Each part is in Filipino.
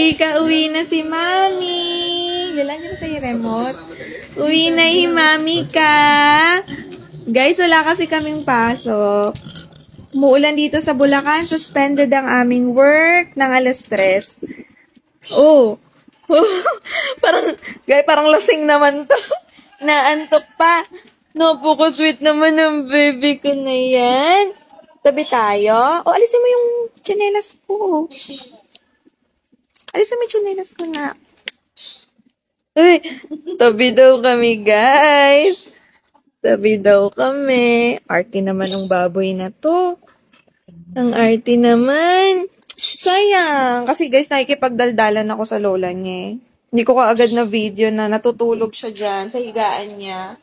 Chika, uwi na si Mami. Dalan niyo sa remote. Uwi na si Mami ka. Guys, wala kasi kaming pasok. Umuulan dito sa Bulacan. Suspended ang aming work ng alas 3. Oh. parang lasing naman to. Naantok pa. Napaka-sweet naman ng baby ko na yan. Tabi tayo. O, alisin mo yung tsinelas ko. Alisin mo yung tsinelas ko na. Uy, tabi daw kami, guys. Tabi daw kami. Arty naman ng baboy na to. Ang arty naman. Sayang. Kasi guys, nakikipagdaldalan ako sa lola niya. Hindi ko kaagad na video na natutulog siya dyan sa higaan niya.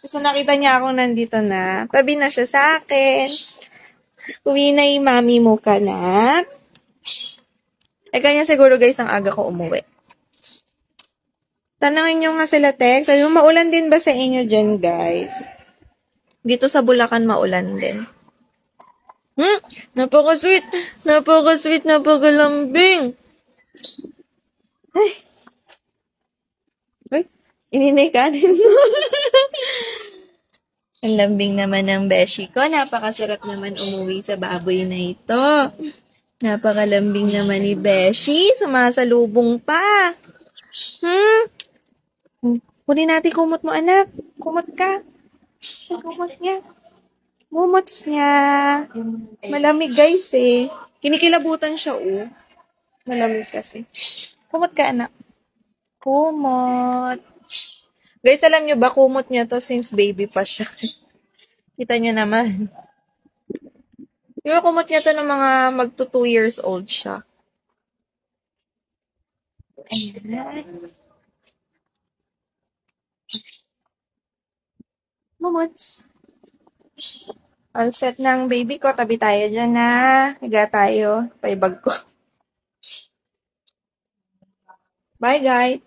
So, nakita niya ako nandito na. Tabi na siya sa akin. Uwi na yung mami mo ka na. Kanya siguro guys, ang aga ko umuwi. Tanungin nyo nga sila, Tex. Sabi mo, maulan din ba sa inyo dyan, guys? Dito sa Bulacan, maulan din. Napaka-sweet. Napaka-sweet, napaka-lambing. Ay. Ay, ininay kanin mo. Ang lambing naman ng beshi ko. Napakasarap naman umuwi sa baboy na ito. Napakalambing naman ni Beshi. Sumasalubong pa. Kunin natin kumot mo, anak. Kumot ka. Kumot niya. Mumots niya. Malamig, guys, eh. Kinikilabutan siya, oh. Malamig kasi. Kumot ka, anak. Kumot. Guys, alam nyo ba, kumot niya to since baby pa siya. Kita nyo naman. Yung kumot niya to ng mga magto 2 years old siya. Ayan. Mumots. All set ng baby ko. Tabi tayo dyan na. Higa tayo. Paibag ko. Bye, guys.